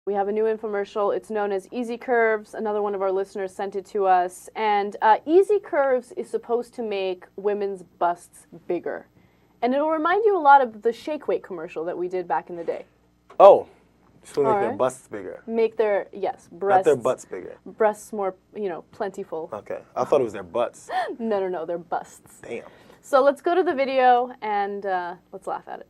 We have a new infomercial. It's known as Easy Curves. Another one of our listeners sent it to us. And Easy Curves is supposed to make women's busts bigger. And it'll remind you a lot of the Shake Weight commercial that we did back in the day. Oh, so make their busts bigger. Make their, breasts. Not their butts bigger. Breasts more, plentiful. Okay. I thought it was their butts. No, they're busts. Damn. So let's go to the video and let's laugh at it.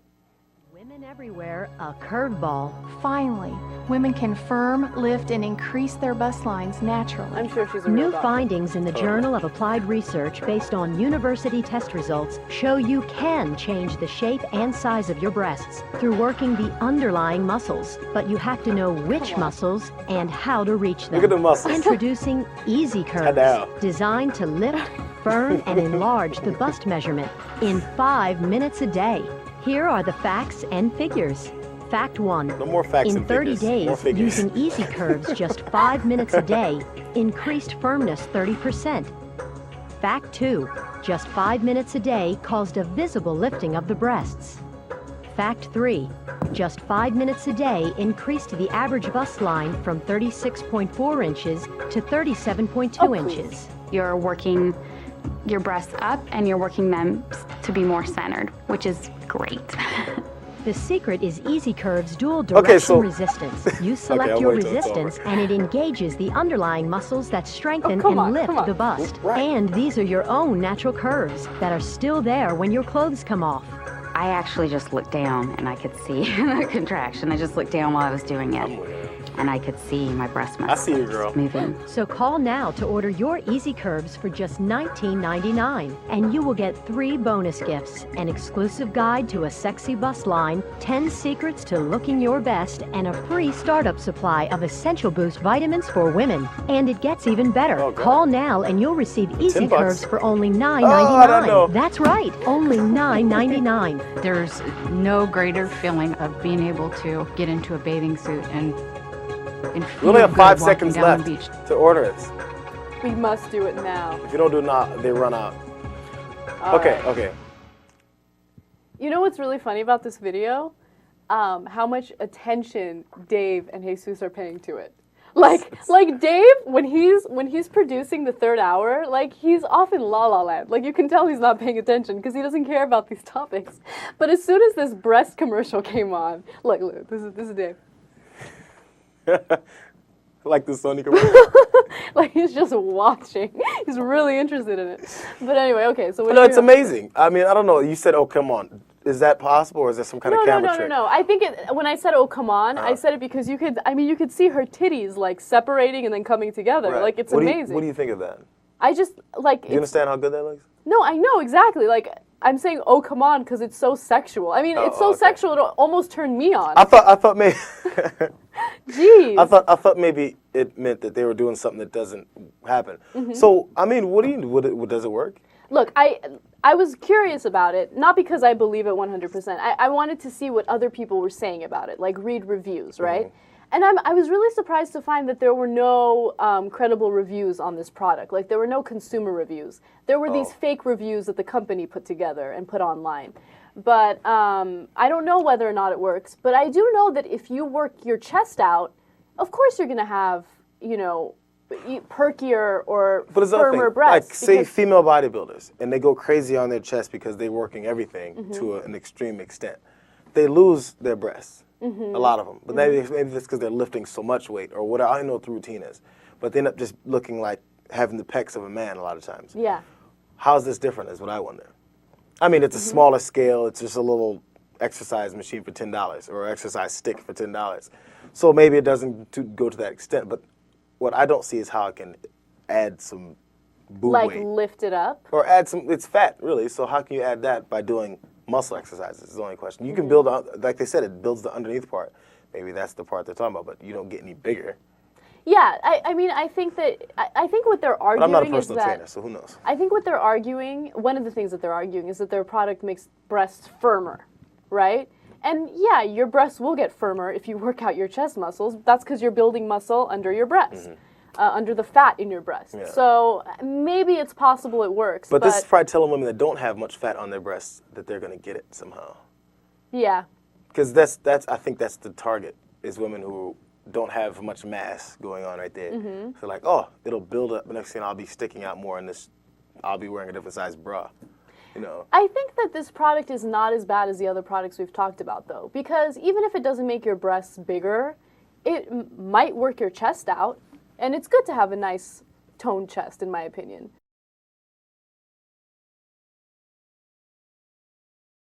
Women everywhere, a curveball. Finally, women can firm, lift, and increase their bust lines naturally. I'm sure she's a real New doctor. findings in the Journal of Applied Research based on university test results show you can change the shape and size of your breasts through working the underlying muscles. But you have to know which muscles and how to reach them. Look at the muscles. Introducing Easy Curves, Hello. designed to lift, firm, and enlarge the bust measurement in 5 minutes a day. Here are the facts and figures. Fact 1. No more facts in and 30 figures. More days, figures. using Easy Curves just 5 minutes a day, increased firmness 30%. Fact 2. Just 5 minutes a day caused a visible lifting of the breasts. Fact 3. Just 5 minutes a day increased the average bust line from 36.4 inches to 37.2 inches. You're working your breasts up and you're working them to be more centered, which is great. The secret is Easy Curves dual direction resistance. You select your resistance and it engages the underlying muscles that strengthen and lift the bust. Right. And these are your own natural curves that are still there when your clothes come off. I actually just looked down and I could see the contraction. I just looked down while I was doing it. And I could see my breast muscles. I see you, girl. Moving. So call now to order your Easy Curves for just $19.99, and you will get 3 bonus gifts: an exclusive guide to a sexy bust line, 10 secrets to looking your best, and a free startup supply of Essential Boost vitamins for women. And it gets even better. Oh, God. Call now and you'll receive Easy $10. Curves for only Oh, I $9.99. know. That's right, only $9.99. There's no greater feeling of being able to get into a bathing suit and We feel only have good 5 walking seconds down left the beach. to order it. We must do it now. If you don't do it now, they run out. All Okay, right. okay. You know what's really funny about this video? How much attention Dave and Jesus are paying to it. Like Dave, when he's producing the 3rd hour, like he's off in La La Land. Like you can tell he's not paying attention because he doesn't care about these topics. But as soon as this breast commercial came on, look, this is Dave. Like the Sony commercial. Like he's just watching. He's really interested in it. But anyway, okay. So No, it's amazing. I mean, I don't know. You said, "Oh, come on." Is that possible, or is there some kind of camera trick? No. I think when I said, "Oh, come on," I said it because you could see her titties like separating and then coming together. Right. Like it's amazing. amazing. What do you think of that? I just like. Do you understand how good that looks? No, I know exactly. Like I'm saying, "Oh, come on," because it's so sexual. I mean, it's so okay. sexual it almost turned me on. I thought maybe. Jeez. I thought maybe it meant that they were doing something that doesn't happen. So I mean, does it work? Look, I was curious about it, not because I believe it 100%. I wanted to see what other people were saying about it, like read reviews, right? And I was really surprised to find that there were no credible reviews on this product. Like there were no consumer reviews. There were these fake reviews that the company put together and put online. But I don't know whether or not it works. But I do know that if you work your chest out, of course you're going to have, perkier or firmer breasts. Like, say, female bodybuilders, and they go crazy on their chest because they're working everything to an extreme extent. They lose their breasts, a lot of them. But maybe it's because they're lifting so much weight or whatever. I don't know what the routine is. But they end up just looking like having the pecs of a man a lot of times. Yeah. How is this different is what I wonder. I mean, it's a smaller scale. It's just a little exercise machine for $10 or exercise stick for $10. So maybe it doesn't go to that extent. But what I don't see is how it can add some boob weight. Like lift it up? Or add some, it's fat, really. So how can you add that by doing muscle exercises is the only question. You can build, like they said, it builds the underneath part. Maybe that's the part they're talking about, but you don't get any bigger. Yeah, I mean, I think what they're arguing But I'm not a is personal that trainer, so who knows? I think what they're arguing, one of the things that they're arguing is that their product makes breasts firmer, right? And yeah, your breasts will get firmer if you work out your chest muscles. That's because you're building muscle under your breast, under the fat in your breast. Yeah. So maybe it's possible it works. But this is probably telling women that don't have much fat on their breasts that they're going to get it somehow. Yeah. Because I think that's the target, is women who don't have much mass going on right there. So like, oh, it'll build up. The next thing I'll be sticking out more in this. I'll be wearing a different size bra. You know. I think that this product is not as bad as the other products we've talked about, though, because even if it doesn't make your breasts bigger, it might work your chest out, and it's good to have a nice toned chest, in my opinion.